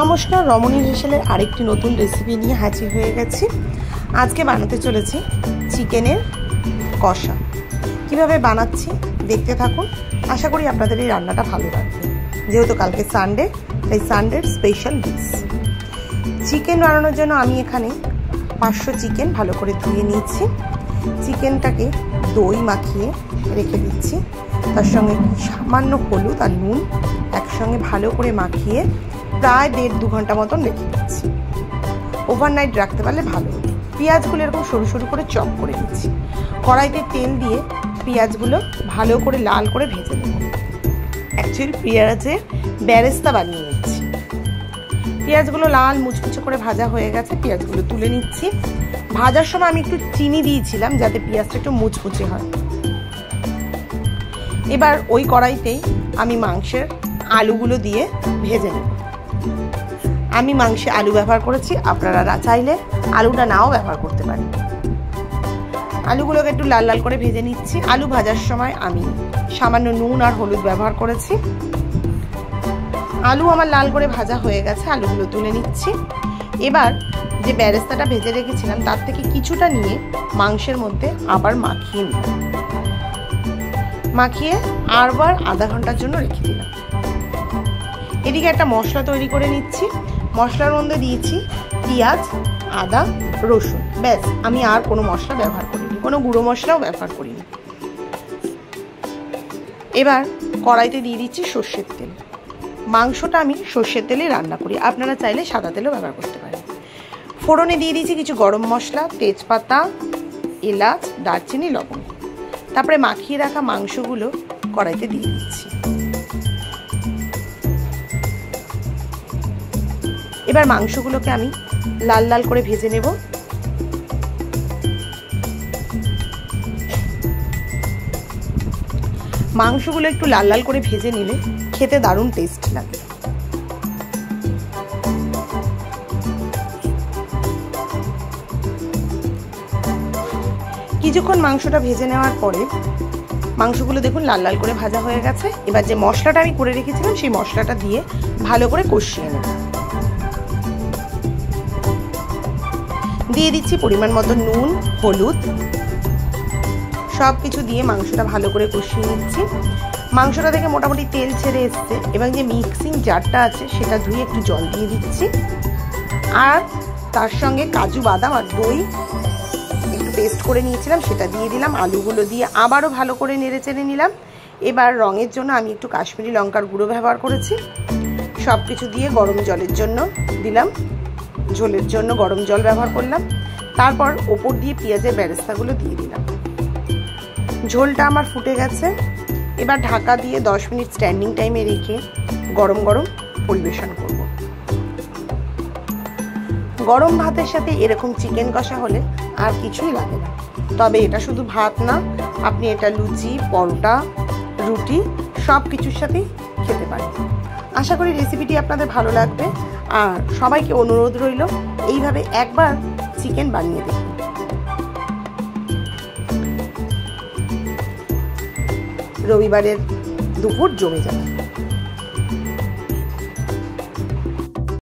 নমস্কার, রমণীর হেসেলের আরেকটি নতুন রেসিপি নিয়ে হাজির হয়ে গেছি। আজকে বানাতে চলেছি চিকেনের কষা। কিভাবে বানাচ্ছি দেখতে থাকুন। আশা করি আপনাদের এই রান্নাটা ভালো লাগবে। যেহেতু কালকে সানডে, তাই সানডের স্পেশাল ডিশ। চিকেন বানানোর জন্য আমি এখানে 500 চিকেন ভালো করে ধুয়ে নিয়েছি। চিকেনটাকে দই মাখিয়ে রেখে দিচ্ছি। তার সঙ্গে সামান্য হলুদ আর নুন একসঙ্গে ভালো করে মাখিয়ে প্রায় 1.5-2 ঘন্টা মতন রেখে দিচ্ছি। ওভারনাইট রাখতে পারলে ভালো হতো। পেঁয়াজগুলো এরকম সরু সরু করে চপ করে নিচ্ছি। কড়াইতে তেল দিয়ে পেঁয়াজগুলো ভালো করে লাল করে ভেজে নেব। অ্যাকচুয়ালি পেঁয়াজের বেরেস্তা বানিয়ে নিচ্ছি। পেঁয়াজগুলো লাল মুচমুচে করে ভাজা হয়ে গেছে, পেঁয়াজগুলো তুলে নিচ্ছি। ভাজার সময় আমি একটু চিনি দিয়েছিলাম যাতে পেঁয়াজটা একটু মুচমুচে হয়। এবার ওই কড়াইতেই আমি মাংসের আলুগুলো দিয়ে ভেজে নেব। আমি মাংসে আলু ব্যবহার করেছি, আপনারা চাইলে আলুটা নাও ব্যবহার করতে পারেন। আলুগুলোকে একটু লাল লাল করে ভেজে নিচ্ছি। আলু ভাজার সময় আমি সামান্য নুন আর হলুদ ব্যবহার করেছি। আলু আমার লাল করে ভাজা হয়ে গেছে, আলুগুলো তুলে নিচ্ছি। এবার যে বেরেস্তাটা ভেজে রেখেছিলাম তার থেকে কিছুটা নিয়ে মাংসের মধ্যে আবার মাখিয়ে নিই। মাখিয়ে আবার আধা ঘন্টার জন্য রেখে দিলাম। এদিকে একটা মশলা তৈরি করে নিচ্ছি। মশলার মধ্যে দিয়েছি পেঁয়াজ, আদা, রসুন। ব্যাস, আমি আর কোনো মশলা ব্যবহার করিনি, কোনো গুঁড়ো মশলাও ব্যবহার করিনি। এবার কড়াইতে দিয়ে দিচ্ছি সর্ষের তেল। মাংসটা আমি সর্ষের তেলে রান্না করি, আপনারা চাইলে সাদা তেলও ব্যবহার করতে পারেন। ফোড়নে দিয়ে দিয়েছি কিছু গরম মশলা, তেজপাতা, এলাচ, দারচিনি, লবঙ্গ। তারপরে মাখিয়ে রাখা মাংসগুলো কড়াইতে দিয়ে দিচ্ছি। এবার মাংসগুলোকে আমি লাল লাল করে ভেজে নেব। মাংসগুলো একটু লাল লাল করে ভেজে নিলে খেতে দারুণ টেস্ট লাগে। কিছুক্ষণ মাংসটা ভেজে নেওয়ার পরে মাংসগুলো দেখুন লাল লাল করে ভাজা হয়ে গেছে। এবার যে মশলাটা আমি করে রেখেছিলাম সেই মশলাটা দিয়ে ভালো করে কষিয়ে নেব। দিয়ে দিচ্ছি পরিমাণ মতো নুন, হলুদ, সব কিছু দিয়ে মাংসটা ভালো করে কষিয়ে নিচ্ছি। মাংসটা থেকে মোটামুটি তেল ছেড়ে এসছে। এবং যে মিক্সিং জারটা আছে সেটা ধুয়ে একটু জল দিয়ে দিচ্ছি। আর তার সঙ্গে কাজু, বাদাম আর দই একটু পেস্ট করে নিয়েছিলাম, সেটা দিয়ে দিলাম। আলুগুলো দিয়ে আবারও ভালো করে নেড়ে চেড়ে নিলাম। এবার রঙের জন্য আমি একটু কাশ্মীরি লঙ্কার গুঁড়ো ব্যবহার করেছি। সব কিছু দিয়ে গরম জলের জন্য দিলাম, ঝোলের জন্য গরম জল ব্যবহার করলাম। তারপর ওপর দিয়ে পেঁয়াজের বেরেস্তাগুলো দিয়ে দিলাম। ঝোলটা আমার ফুটে গেছে। এবার ঢাকা দিয়ে 10 মিনিট স্ট্যান্ডিং টাইমে রেখে গরম গরম পরিবেশন করব। গরম ভাতের সাথে এরকম চিকেন কষা হলে আর কিছুই লাগে না। তবে এটা শুধু ভাত না, আপনি এটা লুচি, পরোটা, রুটি সব কিছুর সাথেই খেতে পারেন। আশা করি রেসিপিটি আপনাদের ভালো লাগবে। আর সবাইকে অনুরোধ রইল এইভাবে একবার চিকেন বানিয়ে দেখুন। রবিবারের দুপুর জমে যাবে।